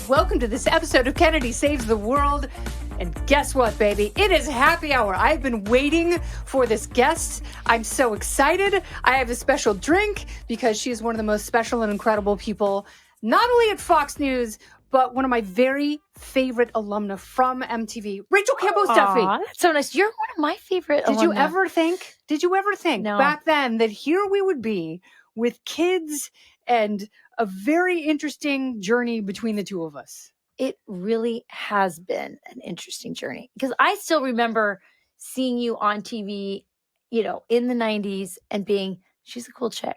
Welcome to this episode of Kennedy Saves the World. And guess what, baby? It is happy hour. I've been waiting for this guest. I'm so excited. I have a special drink because she's one of the most special and incredible people, not only at Fox News, but one of my very favorite alumna from MTV, Rachel Campos-Duffy. That's so nice. You're one of my favorite Did you alumna. ever think No. back then that here we would be with kids and a very interesting journey between the two of us? It really has been an interesting journey because I still remember seeing you on TV, in the 90s and being, she's a cool chick.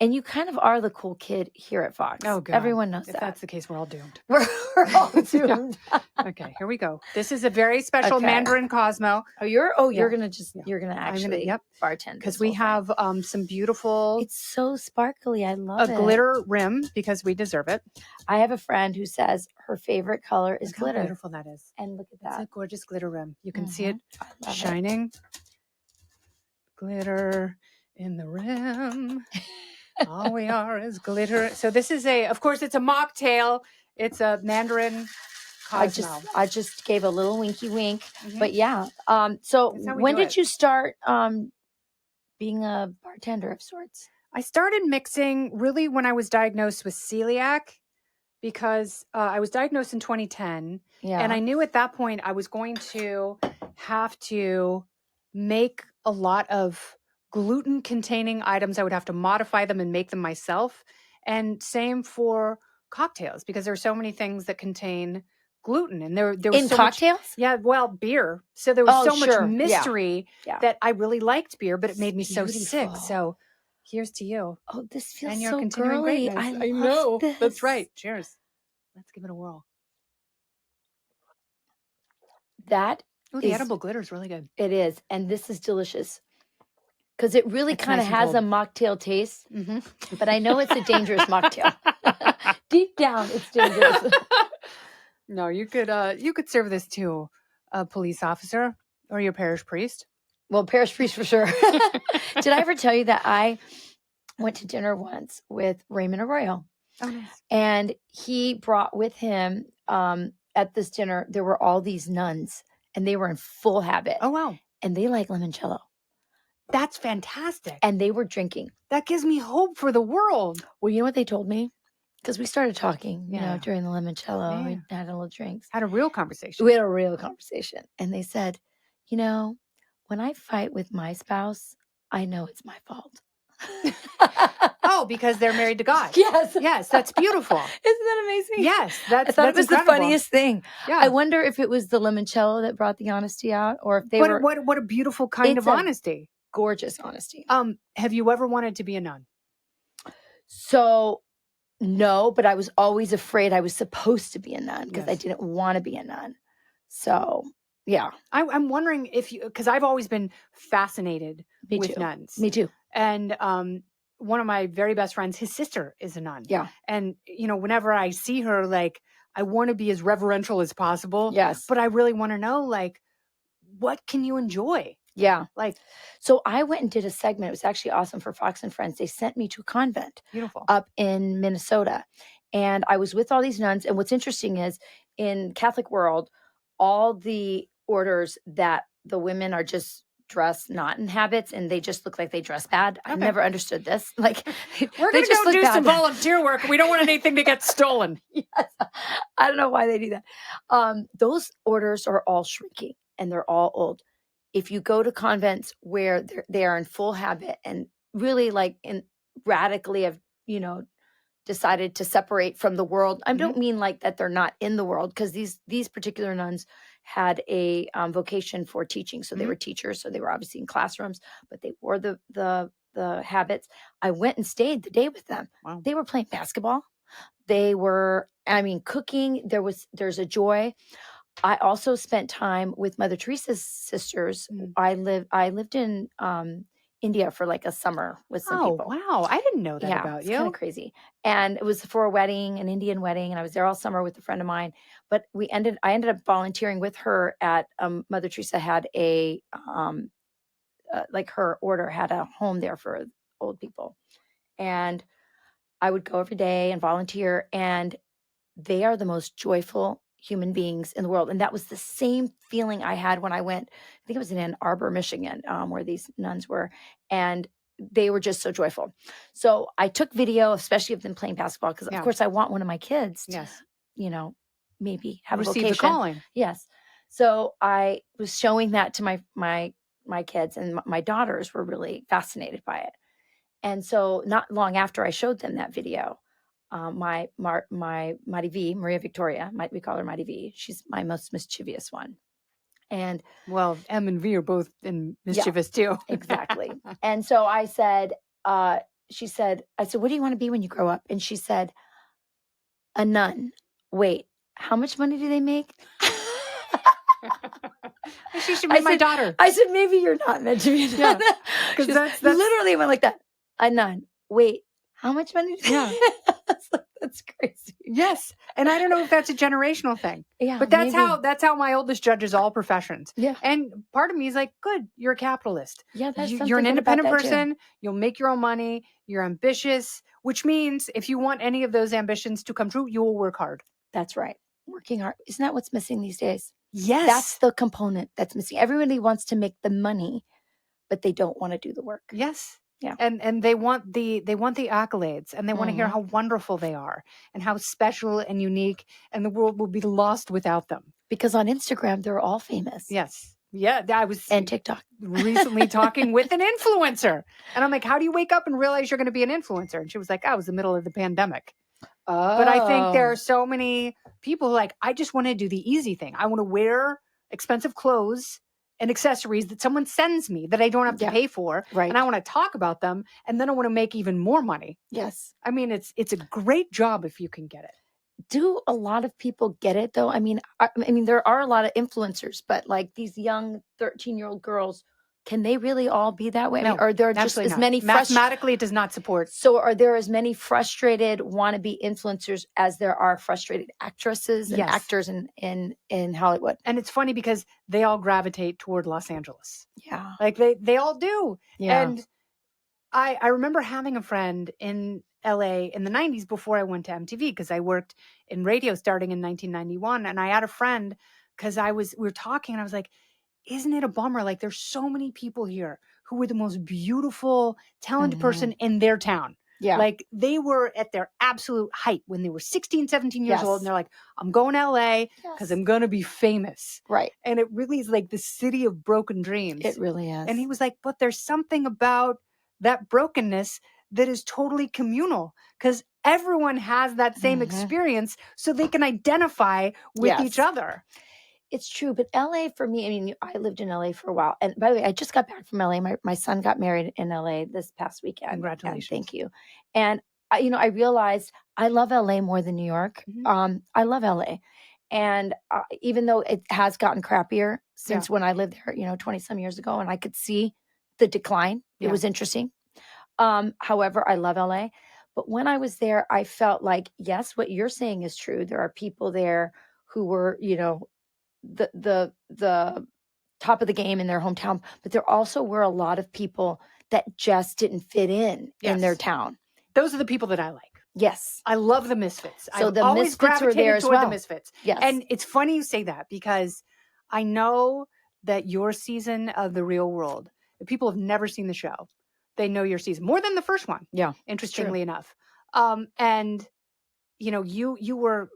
And you kind of are the cool kid here at Fox. Oh, God. Everyone knows If that. that's the case, we're all doomed. We're all doomed. Okay, here we go. This is a very special Mandarin Cosmo. You're gonna actually bartend because we have some beautiful. It's so sparkly. I love it. A glitter rim because we deserve it. I have a friend who says her favorite color is glitter. How beautiful that is. And look at that. It's a gorgeous glitter rim. You can see it I shining. Glitter in the rim. All we are is glitter. So this is of course, it's a mocktail. It's a Mandarin Cosmo. I just gave a little winky wink, but yeah. So when did you start being a bartender of sorts? I started mixing really when I was diagnosed with celiac because I was diagnosed in 2010. Yeah. And I knew at that point I was going to have to make a lot of gluten-containing items. I would have to modify them and make them myself. And same for cocktails, because there are so many things that contain gluten. And there was in so cocktails? Beer. So there was so sure. much mystery Yeah. that I really liked beer, but it made me so Beautiful. sick. So here's to you. Oh, this feels And your so continuing girly. greatness. I know. love this. That's right. Cheers. Let's give it a whirl. That the edible glitter is really good. It is. And this is delicious. Because it really kind of nice and has a cold. mocktail taste, but I know it's a dangerous mocktail. Deep down, it's dangerous. No, you could serve this to a police officer or your parish priest. Well, parish priest for sure. Did I ever tell you that I went to dinner once with Raymond Arroyo? Oh, nice. And he brought with him at this dinner, there were all these nuns, and they were in full habit. Oh, wow. And they like limoncello. That's fantastic. And they were drinking. That gives me hope for the world. Well, you know what they told me? Because we started talking, during the limoncello. Yeah. We had a little drinks. Had a real conversation. We had a real conversation. And they said, when I fight with my spouse, I know it's my fault. Oh, because they're married to God. Yes. Yes, that's beautiful. Isn't that amazing? Yes, I thought it was incredible. the funniest thing. Yeah. I wonder if it was the limoncello that brought the honesty out, or if they were What a beautiful kind of honesty. Gorgeous honesty. Have you ever wanted to be a nun? So, no, but I was always afraid I was supposed to be a nun because I didn't want to be a nun. So, yeah. I'm wondering if because I've always been fascinated with nuns. Me too. And one of my very best friends, his sister is a nun. Yeah. And, whenever I see her, I want to be as reverential as possible. Yes. But I really want to know, what can you enjoy? Yeah. So I went and did a segment. It was actually awesome for Fox and Friends. They sent me to a convent. Beautiful. Up in Minnesota. And I was with all these nuns. And what's interesting is in Catholic world, all the orders that the women are just dressed not in habits and they just look like they dress bad. Okay. I've never understood this. We're going to go do some volunteer work. We don't want anything to get stolen. Yes. I don't know why they do that. Those orders are all shrinking and they're all old. If you go to convents where they are in full habit and really radically have, decided to separate from the world. I don't mean that they're not in the world, because these particular nuns had a vocation for teaching. So they were teachers. So they were obviously in classrooms, but they wore the habits. I went and stayed the day with them. Wow. They were playing basketball. They were, cooking. There's a joy. I also spent time with Mother Teresa's sisters. I lived in India for a summer with some people. Wow. I didn't know that about you. It's kind of crazy. And it was for a wedding, an Indian wedding. And I was there all summer with a friend of mine. But I ended up volunteering with her at Mother Teresa had her order had a home there for old people. And I would go every day and volunteer. And they are the most joyful human beings in the world. And that was the same feeling I had when I went, I think it was in Ann Arbor, Michigan, where these nuns were. And they were just so joyful. So I took video, especially of them playing basketball, because of Yeah. course I want one of my kids to, Yes. you know, maybe have a Receive the vocation. calling. Yes. So I was showing that to my kids, and my daughters were really fascinated by it. And so not long after I showed them that video, my Mighty V, Maria Victoria, we call her Mighty V. She's my most mischievous one. And Well, M and V are both mischievous too. exactly. And so I said, I said, what do you want to be when you grow up? And she said, a nun. Wait, how much money do they make? She should be my daughter. I said, maybe you're not meant to be a nun. Yeah, because that's literally went like that. A nun. Wait, how much money? Yeah. That's crazy. Yes. And I don't know if that's a generational thing. Yeah. But that's how my oldest judges all professions. Yeah. And part of me is like, good, you're a capitalist. Yeah, You're an independent person. You'll make your own money. You're ambitious, which means if you want any of those ambitions to come true, you will work hard. That's right. Working hard. Isn't that what's missing these days? Yes. That's the component that's missing. Everybody wants to make the money, but they don't want to do the work. Yes. Yeah. And they want the accolades, and they want to hear how wonderful they are and how special and unique, and the world will be lost without them. Because on Instagram, they're all famous. Yes. Yeah. I was and TikTok recently talking with an influencer, and I'm like, how do you wake up and realize you're going to be an influencer? And she was like, it was the middle of the pandemic. Oh. But I think there are so many people who are like, I just want to do the easy thing. I want to wear expensive clothes and accessories that someone sends me that I don't have to pay for. Right. And I want to talk about them. And then I want to make even more money. Yes. I mean, it's a great job if you can get it. Do a lot of people get it though? I mean, there are a lot of influencers, but like these young 13-year-old girls, can they really all be that way? No, I mean, are there just as many mathematically it does not support. So are there as many frustrated wannabe influencers as there are frustrated actresses and actors in Hollywood? And it's funny because they all gravitate toward Los Angeles. Yeah. Like they all do. Yeah. And I remember having a friend in LA in the 90s before I went to MTV, because I worked in radio starting in 1991. And I had a friend because we were talking, and I was like, isn't it a bummer? Like, there's so many people here who were the most beautiful, talented person in their town. Yeah. Like, they were at their absolute height when they were 16, 17 years old. And they're like, I'm going to LA because I'm going to be famous. Right. And it really is like the city of broken dreams. It really is. And he was like, but there's something about that brokenness that is totally communal, because everyone has that same experience, so they can identify with each other. It's true. But LA for me, I mean, I lived in LA for a while. And by the way, I just got back from LA. My son got married in LA this past weekend. Congratulations. Thank you. And, I realized I love LA more than New York. I love LA. And even though it has gotten crappier since when I lived there, 20 some years ago, and I could see the decline. It was interesting. However, I love LA. But when I was there, I felt like, yes, what you're saying is true. There are people there who were, the top of the game in their hometown, but there also were a lot of people that just didn't fit in their town. Those are the people that I like. Yes. I love the misfits. So I've the always misfits were there gravitated as toward well. the misfits. Yes. And it's funny you say that, because I know that your season of The Real World, the people have never seen the show. They know your season more than the first one. Yeah. Interestingly enough. And you were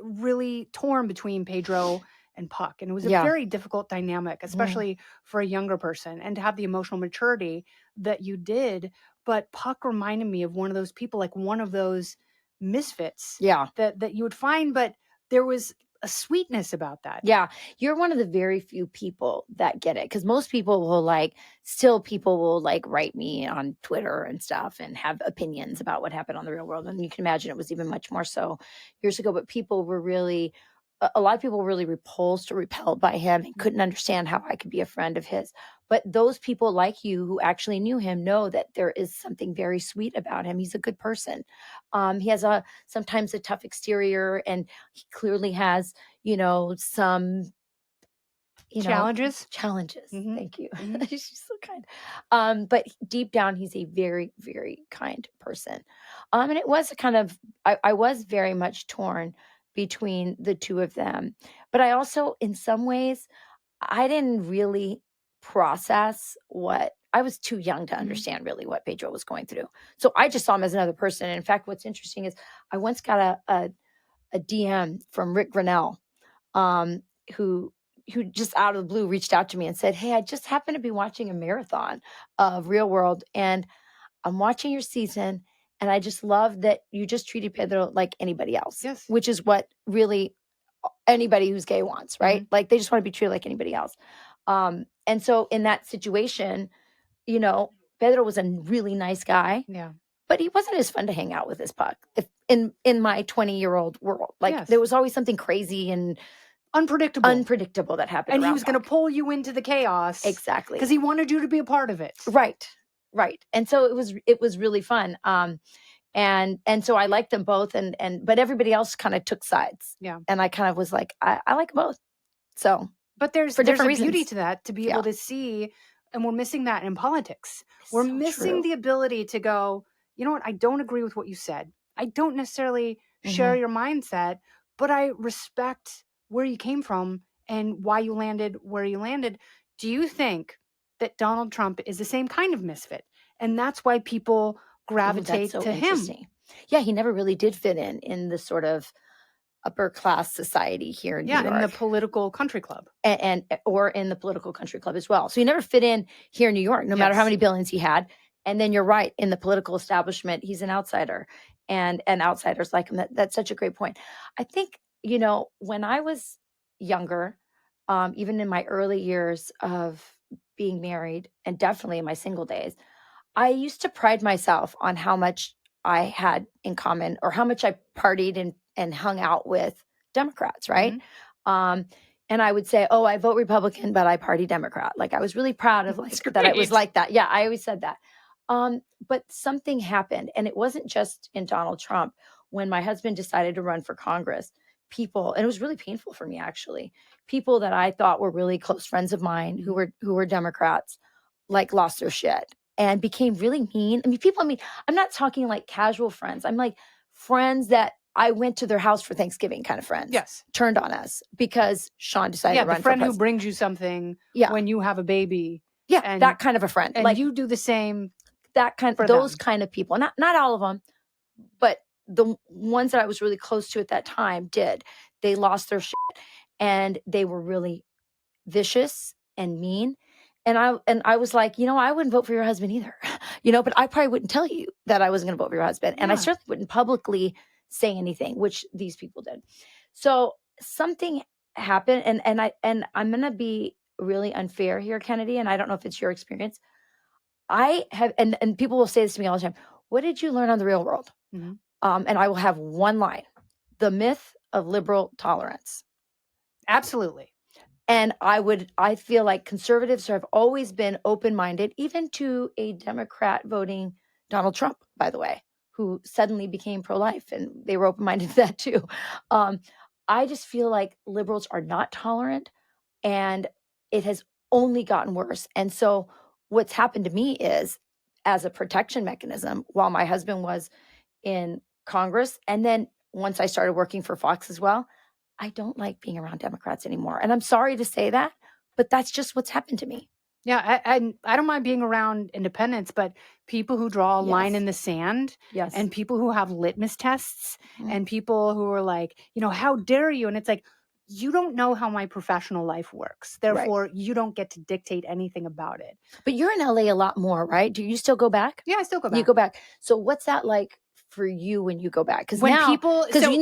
really torn between Pedro and Puck. And it was a very difficult dynamic, especially for a younger person, and to have the emotional maturity that you did. But Puck reminded me of one of those people, like one of those misfits that you would find, but there was a sweetness about that. Yeah. You're one of the very few people that get it, because most people will people will write me on Twitter and stuff and have opinions about what happened on The Real World. And you can imagine it was even much more so years ago, but people were really, a lot of people were really repulsed or repelled by him and couldn't understand how I could be a friend of his. But those people like you who actually knew him know that there is something very sweet about him. He's a good person. He has sometimes a tough exterior, and he clearly has, some, challenges. Thank you. She's so kind. But deep down, he's a very, very kind person. And it was kind of, I was very much torn between the two of them. But I also, in some ways, I didn't really process what I was too young to understand really what Pedro was going through. So I just saw him as another person. And in fact, what's interesting is I once got a DM from Rick Grinnell, who just out of the blue reached out to me and said, "Hey, I just happened to be watching a marathon of Real World, and I'm watching your season, and I just love that you just treated Pedro like anybody else." Yes. Which is what really anybody who's gay wants, right? Like they just want to be treated like anybody else. And so in that situation, you know, Pedro was a really nice guy. Yeah. But he wasn't as fun to hang out with as Puck. If in my 20-year-old world, like there was always something crazy and unpredictable that happened. And he was going to pull you into the chaos. Exactly. Because he wanted you to be a part of it. Right. And so it was really fun. And so I liked them both, but everybody else kind of took sides. Yeah. And I kind of was like, I like both. So, but there's a beauty to that, to be able to see, and we're missing that in politics. We're missing the ability to go, you know what? I don't agree with what you said. I don't necessarily share your mindset, but I respect where you came from and why you landed where you landed. Do you think that Donald Trump is the same kind of misfit? And that's why people gravitate to him. Yeah, he never really did fit in the sort of upper class society here in New York. Yeah, in the political country club. Or in the political country club as well. So he never fit in here in New York, no matter how many billions he had. And then you're right, in the political establishment, he's an outsider, and outsiders like him. That's such a great point. I think, you know, when I was younger, even in my early years of being married, and definitely in my single days, I used to pride myself on how much I had in common, or how much I partied and hung out with Democrats, right? And I would say, oh, I vote Republican, but I party Democrat. Like I was really proud of that I was like that. Yeah, I always said that. But something happened, and it wasn't just in Donald Trump. When my husband decided to run for Congress, people, and it was really painful for me actually, people that I thought were really close friends of mine who were Democrats, like lost their shit and became really mean. I mean, I'm not talking like casual friends. I'm like friends that I went to their house for Thanksgiving kind of friends. Yes. Turned on us because Sean decided to run the friend who brings you something when you have a baby. Yeah, and that kind of a friend. And like, you do the same. Those kind of people. Not all of them, but the ones that I was really close to at that time did. They lost their shit, and they were really vicious and mean. And I was like, you know, I wouldn't vote for your husband either, you know, but I probably wouldn't tell you that I wasn't going to vote for your husband. And I certainly wouldn't publicly say anything, which these people did. So something happened, and I'm going to be really unfair here, Kennedy, and I don't know if it's your experience. I have, and people will say this to me all the time. What did you learn on The Real World? And I will have one line: the myth of liberal tolerance. Absolutely. And I feel like conservatives have always been open-minded, even to a Democrat voting Donald Trump, by the way, who suddenly became pro-life, and they were open-minded to that too. I just feel like liberals are not tolerant, and it has only gotten worse. And so what's happened to me is, as a protection mechanism, while my husband was in Congress, and then once I started working for Fox as well, I don't like being around Democrats anymore. And I'm sorry to say that, but that's just what's happened to me. Yeah, I don't mind being around independents, but people who draw a line in the sand, and people who have litmus tests, and people who are like, you know, how dare you? And it's like, you don't know how my professional life works. Therefore, you don't get to dictate anything about it. But you're in LA a lot more, right? Do you still go back? Yeah, I still go back. You go back. So what's that like for you when you go back? Because when you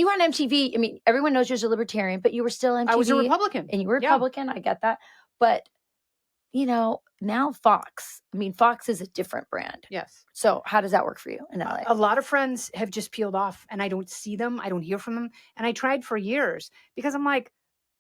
were on MTV, I mean, everyone knows you're a libertarian, but you were still MTV. I was a Republican. And you were a Republican. I get that. But, you know, now Fox is a different brand. Yes. So how does that work for you in LA? A lot of friends have just peeled off, and I don't see them. I don't hear from them. And I tried for years because I'm like,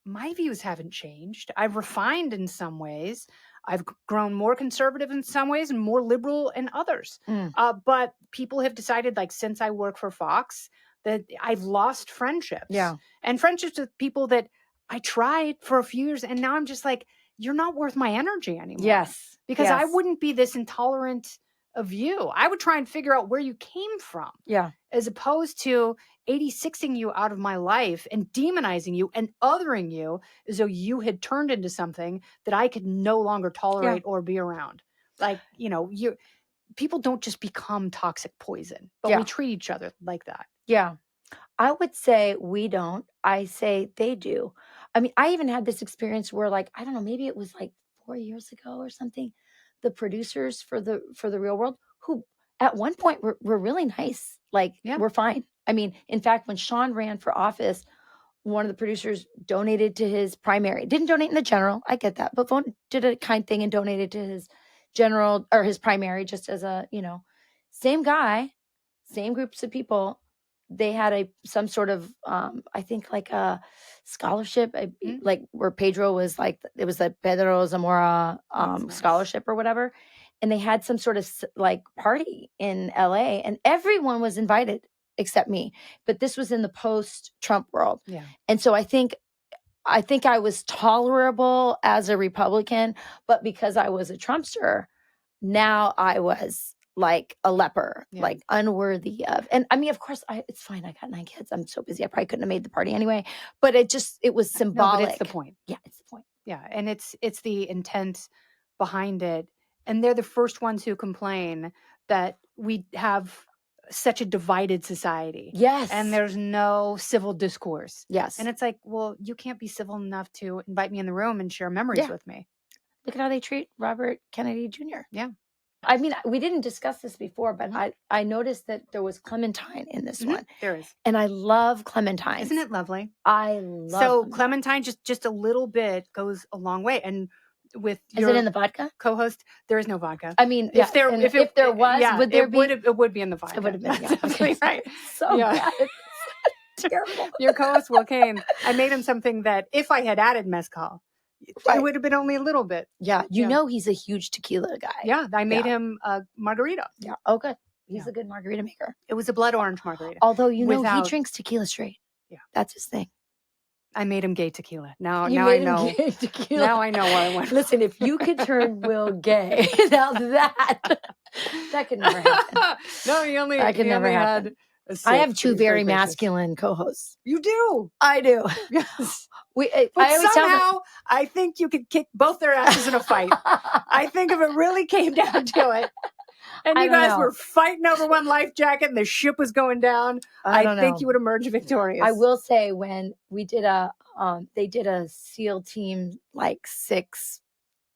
my views haven't changed. I've refined in some ways. I've grown more conservative in some ways and more liberal in others. But people have decided, like, since I work for Fox, that I've lost friendships. Yeah. And friendships with people that I tried for a few years. And now I'm just like, you're not worth my energy anymore. Yes. Because I wouldn't be this intolerant of you. I would try and figure out where you came from. Yeah. As opposed to 86ing you out of my life and demonizing you and othering you as though you had turned into something that I could no longer tolerate or be around. Like, people don't just become toxic poison, but we treat each other like that. Yeah. I would say we don't. I say they do. I mean, I even had this experience where, like, I don't know, maybe it was like 4 years ago or something. The producers for the Real World, who at one point were really nice, like, we're fine. I mean, in fact, when Sean ran for office, one of the producers donated to his primary. Didn't donate in the general. I get that, but did a kind thing and donated to his general or his primary, just as a, same guy, same groups of people. They had some sort of, I think, like a scholarship, like where Pedro was, like, it was the Pedro Zamora scholarship or whatever. And they had some sort of like party in LA and everyone was invited except me. But this was in the post-Trump world. Yeah. And so I think I was tolerable as a Republican, but because I was a Trumpster, now I was like a leper, like unworthy of. And I mean, of course, it's fine. I got 9 kids. I'm so busy. I probably couldn't have made the party anyway. But it was symbolic. No, but it's the point. Yeah, it's the point. Yeah, and it's the intent behind it. And they're the first ones who complain that we have such a divided society. Yes. And there's no civil discourse. Yes. And it's like, well, you can't be civil enough to invite me in the room and share memories with me. Look at how they treat Robert Kennedy Jr. Yeah. I mean, we didn't discuss this before, but I noticed that there was Clementine in this one. There is. And I love Clementine. Isn't it lovely? I love So Clementine, just a little bit goes a long way. And with is it in the vodka? Co-host, there is no vodka. I mean, if there was, would there be? It would be in the vodka. It would have been, Okay, right. So bad. Terrible. Your co-host Will Kane, I made him something that if I had added mezcal, it would have been only a little bit. Yeah, you know he's a huge tequila guy. Yeah, I made him a margarita. Yeah. Oh, good. He's a good margarita maker. It was a blood orange margarita. Although he drinks tequila straight. Yeah, that's his thing. I made him gay tequila. Now I know. Gay tequila. Now I know where I went. Listen, if you could turn Will gay, now that could never happen. No, that could never happen. I have 2 very masculine co-hosts. You do. I do. Yes. I think you could kick both their asses in a fight. I think if it really came down to it, and you guys were fighting over one life jacket and the ship was going down, I think you would emerge victorious. I will say when we did they did a SEAL Team like 6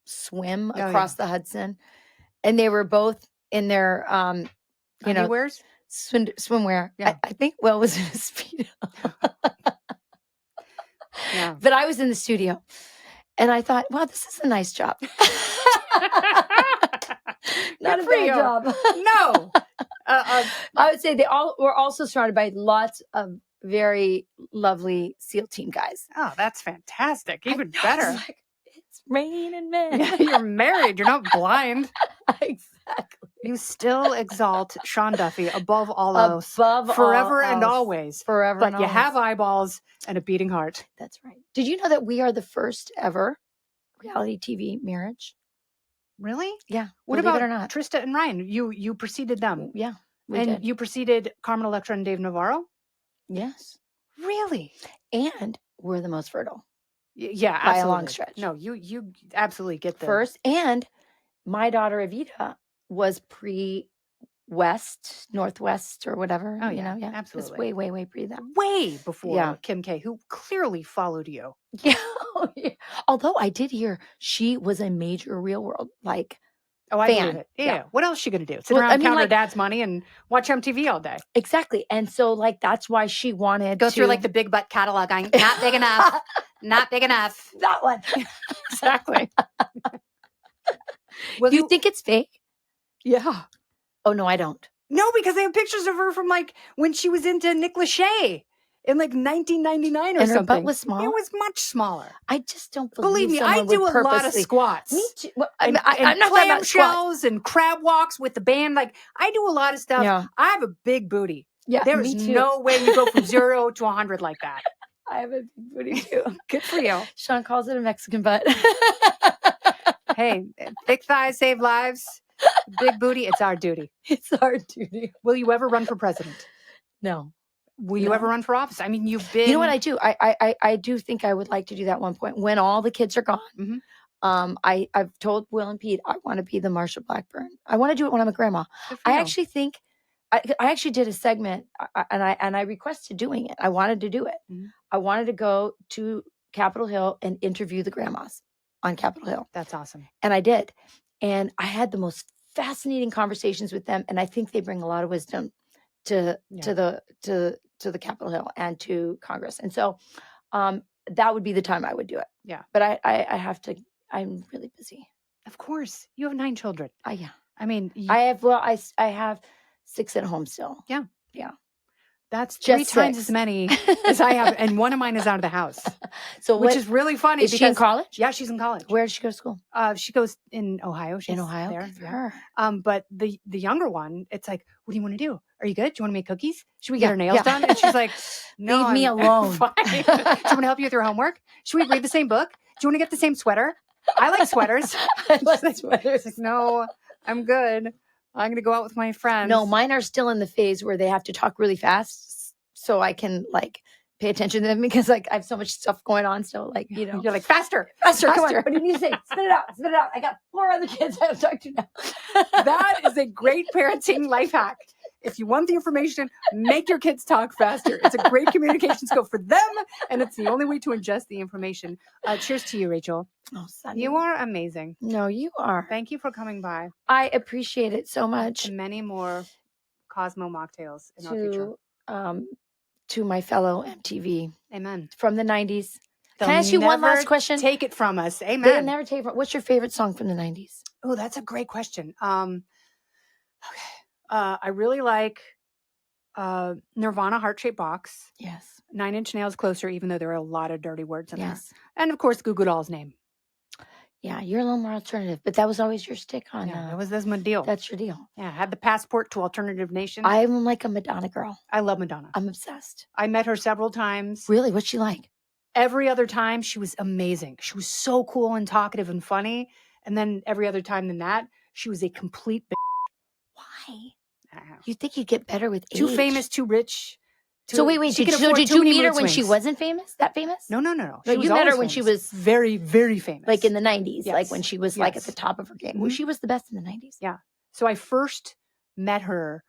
swim across the Hudson, and they were both in their underwears? Swimwear. Yeah. I think Will was in a Speedo. Yeah. But I was in the studio and I thought, wow, this is a nice job. Not a bad job. No. I would say they all were also surrounded by lots of very lovely SEAL Team guys. Oh, that's fantastic. Even better. It's raining men. Yeah, you're married. You're not blind. Exactly. You still exalt Sean Duffy above all else. Forever and always. Forever but and always. You have eyeballs and a beating heart. That's right. Did you know that we are the first ever reality TV marriage? Really? Yeah. What about Trista and Ryan? You preceded them. Yeah. And you preceded Carmen Electra and Dave Navarro? Yes. Really? And we're the most fertile. Yeah, by a long stretch. No, you absolutely get the first. And my daughter Evita was Northwest or whatever. Oh, yeah, absolutely. It was way pre that. Way before Kim K, who clearly followed you. Yeah. Although I did hear she was a major Real World I believe it. Yeah. What else is she going to do? Sit around, count her dad's money and watch MTV all day. Exactly. And so that's why she wanted to go through the big butt catalog going, not big enough, not big enough. That one. Exactly. Do you think it's fake? Yeah. Oh, no, I don't. No, because they have pictures of her from when she was into Nick Lachey in 1999 or something. And her butt was small? It was much smaller. I just don't believe me, I do a lot of squats. Me too. Well, I'm not clam shells and crab walks with the band. I do a lot of stuff. Yeah. I have a big booty. Yeah, there is no way you go from 0 to 100 like that. I have a big booty too. Good for you. Sean calls it a Mexican butt. Hey, thick thighs save lives. Big booty, it's our duty. It's our duty. Will you ever run for president? No. Will you ever run for office? I mean, you've been. You know what I do? I do think I would like to do that one point when all the kids are gone. Mhm. I've told Will and Pete I want to be the Marsha Blackburn. I want to do it when I'm a grandma. Good for I you. actually think I actually did a segment and I requested doing it. I wanted to do it. Mhm. I wanted to go to Capitol Hill and interview the grandmas on Capitol Hill. That's awesome. And I did. And I had the most fascinating conversations with them. And I think they bring a lot of wisdom to the Capitol Hill and to Congress. And so that would be the time I would do it. Yeah. But I have to, I'm really busy. Of course. You have 9 children. Yeah. I mean, I have 6 at home still. Yeah. Yeah. That's Just 3 times 6. as many as I have. And one of mine is out of the house. So which is really funny. Is she in college? Yeah, she's in college. Where does she go to school? She goes in Ohio. She's in Ohio? there. Good for her. But the younger one, it's like, what do you want to do? Are you good? Do you want to make cookies? Should we get her nails done? And she's like, no. Leave me alone. Fine. Do you want to help you with your homework? Should we read the same book? Do you want to get the same sweater? I like sweaters. I like sweaters. Like, no, I'm good. I'm going to go out with my friends. No, mine are still in the phase where they have to talk really fast so I can pay attention to them because I have so much stuff going on. So you're like, faster. Come on. What do you need to say? Spit it out. I got 4 other kids I have to talk to now. That is a great parenting life hack. If you want the information, make your kids talk faster. It's a great communication skill for them, and it's the only way to ingest the information. Cheers to you, Rachel. Oh, Sonny. You are amazing. No, you are. Thank you for coming by. I appreciate it so much. And many more Cosmo mocktails in our future. To my fellow MTV. Amen. From the 90s. Can I ask you one last question? Take it from us. Amen. They'll never take it. What's your favorite song from the 90s? Oh, that's a great question. Okay. I really like Nirvana Heart-Shaped Box. Yes. 9 Inch Nails Closer, even though there are a lot of dirty words in there. Yes. And of course, Goo Goo Dolls' Name. Yeah, you're a little more alternative, but that was always your stick on. Yeah, that's my deal. That's your deal. Yeah, I had the passport to Alternative Nation. I'm like a Madonna girl. I love Madonna. I'm obsessed. I met her several times. Really? What's she like? Every other time, she was amazing. She was so cool and talkative and funny. And then every other time than that, she was a complete bitch. Why? You think you'd get better with age? Too famous, too rich. So wait. Did you meet her when she wasn't famous? That famous? No. You met her when she was very, very famous. Like in the 90s, yes. like when she was like at the top of her game. Well, she was the best in the 90s. Yeah. So I first met her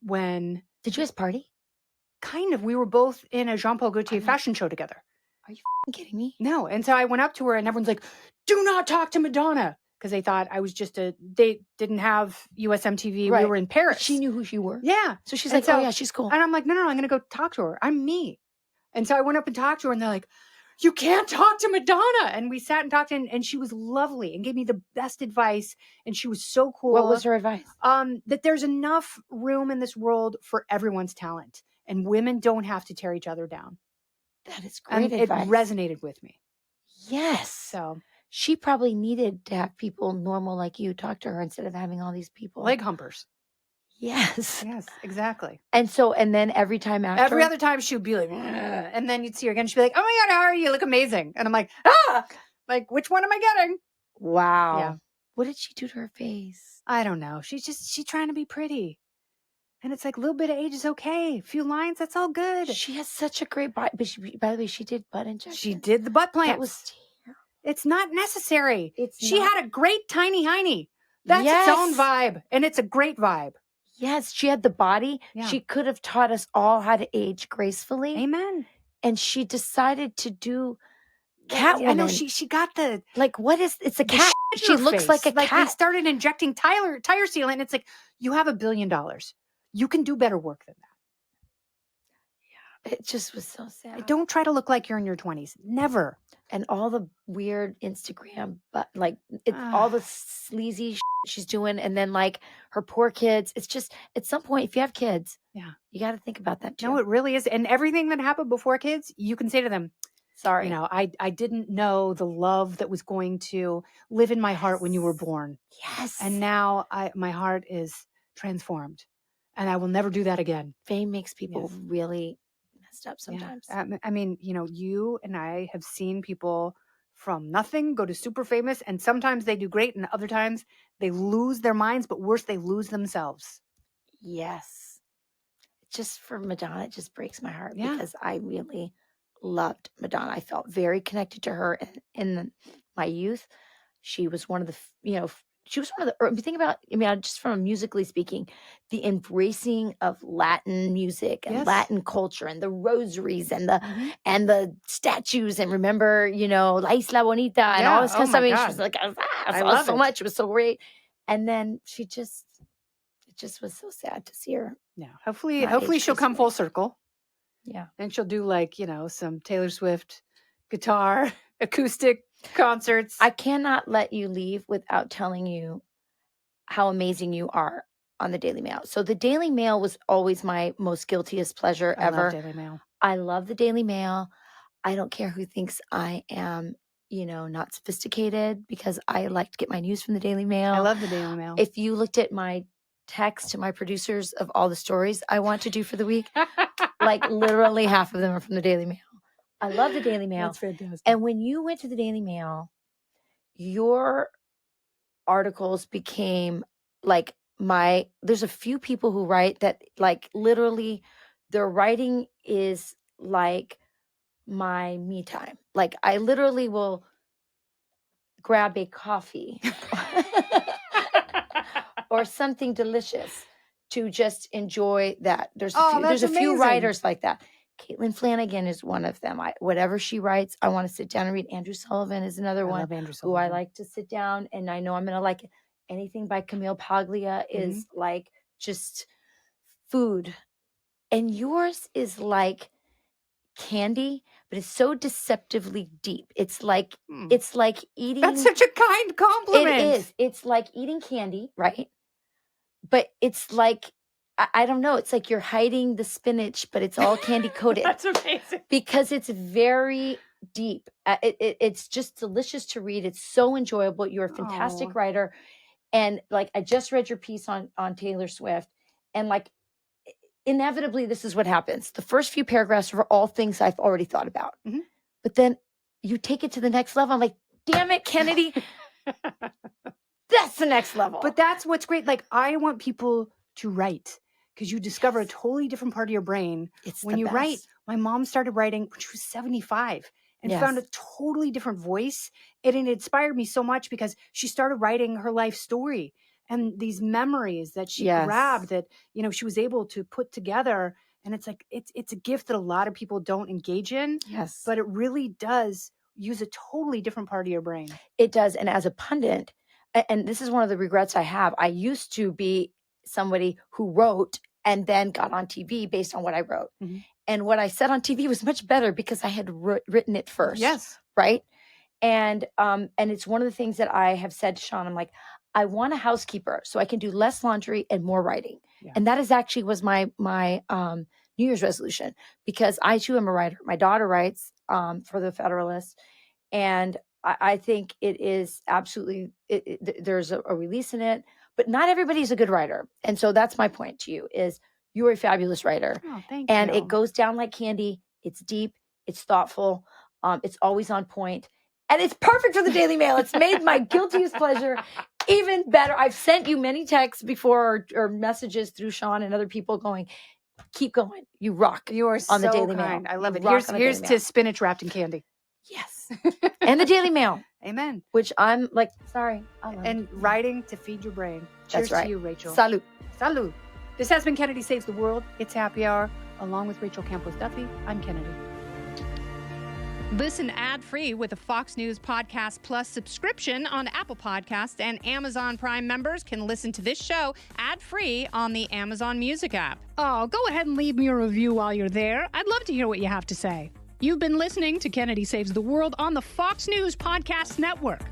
when... Did you guys party? Kind of. We were both in a Jean Paul Gaultier fashion show together. Are you kidding me? No. And so I went up to her and everyone's like, do not talk to Madonna. Because they thought I was they didn't have USMTV. Right. We were in Paris. She knew who you were. Yeah. So she's like, oh yeah, she's cool. And I'm like, no, I'm going to go talk to her. I'm me. And so I went up and talked to her and they're like, you can't talk to Madonna. And we sat and talked and she was lovely and gave me the best advice. And she was so cool. What was her advice? That there's enough room in this world for everyone's talent and women don't have to tear each other down. That is great and advice. It resonated with me. Yes. So she probably needed to have people normal like you talk to her instead of having all these people. Leg humpers. Yes. Yes, exactly. And then every time after. Every other time she would be like, and then you'd see her again. She'd be like, oh my God, how are you? You look amazing. And I'm like, like, which one am I getting? Wow. Yeah. What did she do to her face? I don't know. She's trying to be pretty. And it's like a little bit of age is okay. A few lines, that's all good. She has such a great body. But by the way, she did butt injection. She did the butt plant. That was It's not necessary. She not. had a great tiny hiney. That's its own vibe. And it's a great vibe. Yes, she had the body. Yeah. She could have taught us all how to age gracefully. Amen. And she decided to do Catwoman. I know she got the it's a cat. She looks like a cat. They started injecting tire sealant. And it's like, you have $1 billion. You can do better work than that. Yeah. It just was so sad. Don't try to look like you're in your 20s. Never. And all the weird Instagram, but all the sleazy she's doing. And then her poor kids. It's just at some point, if you have kids, you got to think about that too. No, it really is. And everything that happened before kids, you can say to them, sorry. I didn't know the love that was going to live in my heart when you were born. Yes. And now my heart is transformed. And I will never do that again. Fame makes people really messed up sometimes. Yeah. I mean, you and I have seen people from nothing, go to super famous, and sometimes they do great, and other times they lose their minds, but worse, they lose themselves. Yes. Just for Madonna, it just breaks my heart Yeah. because I really loved Madonna. I felt very connected to her in my youth. She was one of the, she was one of the, if you think about, just from musically speaking, the embracing of Latin music and Yes. Latin culture and the rosaries and the Mhm. and the statues and remember, La Isla Bonita and Yeah. all this kind Oh of stuff. my I mean, she God. was like, I I saw love so it. much. It was so great. And then it just was so sad to see her. Yeah. Hopefully not age she'll come gracefully. full circle. Yeah. And she'll do some Taylor Swift guitar acoustic concerts. I cannot let you leave without telling you how amazing you are on the Daily Mail. So the Daily Mail was always my most guiltiest pleasure ever. love Daily Mail. I love the Daily Mail. I don't care who thinks I am, not sophisticated because I like to get my news from the Daily Mail. I love the Daily Mail. If you looked at my text to my producers of all the stories I want to do for the week, like literally half of them are from the Daily Mail. I love the Daily Mail. That's fantastic. And when you went to the Daily Mail, your articles became like there's a few people who write that like literally their writing is like my me time. Like I literally will grab a coffee or something delicious to just enjoy that. There's a few amazing. writers like that. Caitlin Flanagan is one of them. Whatever she writes, I want to sit down and read. Andrew Sullivan is another one love Andrew who I Sullivan. like to sit down and I know I'm going to like it. Anything by Camille Paglia is like just food. And yours is like candy, but it's so deceptively deep. It's like eating. That's such a kind compliment. It is. It's like eating candy, right? But it's like I don't know. It's like you're hiding the spinach, but it's all candy coated. That's amazing. Because it's very deep. It's just delicious to read. It's so enjoyable. You're a fantastic writer. And like, I just read your piece on Taylor Swift. And like, inevitably, this is what happens. The first few paragraphs are all things I've already thought about. Mm-hmm. But then you take it to the next level. I'm like, damn it, Kennedy. That's the next level. But that's what's great. Like, I want people to write because you discover a totally different part of your brain. When you write. My mom started writing when she was 75 and found a totally different voice. And it inspired me so much because she started writing her life story and these memories that she grabbed that, she was able to put together. And it's like, it's a gift that a lot of people don't engage in. Yes. But it really does use a totally different part of your brain. It does. And as a pundit, and this is one of the regrets I have, I used to be somebody who wrote and then got on TV based on what I wrote. Mm-hmm. And what I said on TV was much better because I had written it first. Yes. Right. And it's one of the things that I have said to Sean, I'm like, I want a housekeeper so I can do less laundry and more writing. Yeah. And that was my New Year's resolution because I too am a writer. My daughter writes for the Federalist. And I think it is absolutely, there's a release in it, but not everybody's a good writer. And so that's my point to you is you're a fabulous writer. Oh, thank you. And it goes down like candy. It's deep. It's thoughtful. It's always on point. And it's perfect for the Daily Mail. It's made my guiltiest pleasure even better. I've sent you many texts before or messages through Sean and other people going, keep going. You rock. You are on the so Daily kind. Mail. I love it. Here's to spinach wrapped in candy. Yes. And the Daily Mail. Amen. Which I'm like, sorry. And writing to feed your brain. That's Cheers right. to you, Rachel. Salud. Salud. This has been Kennedy Saves the World. It's Happy Hour. Along with Rachel Campos-Duffy, I'm Kennedy. Listen ad-free with a Fox News Podcast Plus subscription on Apple Podcasts, and Amazon Prime members can listen to this show ad-free on the Amazon Music app. Oh, go ahead and leave me a review while you're there. I'd love to hear what you have to say. You've been listening to Kennedy Saves the World on the Fox News Podcast Network.